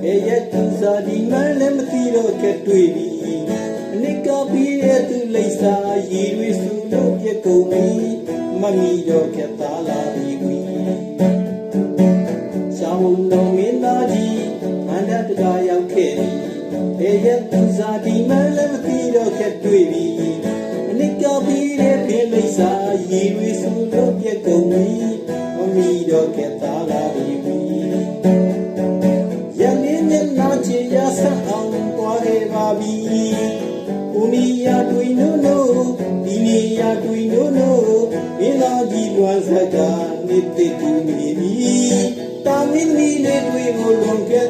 ရဲ့သူစားဒီမှန်းလည်းမသိတော့ကတွေ့ပြီအနစ်ကပြီးတဲ့သူလိမ့်စာရေတွေစုလို့ပြက်ကုန်ပြီမမီတော့ကသားလာပြီကွီရှောင်းတော်မင်းသားကြီးမန္တတကားရောက်ခဲ့ပြီရဲ့သူစားဒီမှန်းလည်းမသိတော့ကတွေ့ပြီအနစ်ကပြီးတဲ့ဖေးလိမ့်စာရေတွေစုလို့ပြက်ကုန်ပြီမမီတော့ကသားလာပြီကွီချေရဆန်းအောင်ပွားခဲ့ပါပြီ။ဦးနီယာတွင်နိုးနိုးဒီနေယာတွင်နိုးနိုးမင်းသားကြီးလွမ်းစကားနေတည်သူနေပြီ။တာမင်းသမီးလေးတွေကိုလွန်ခဲ့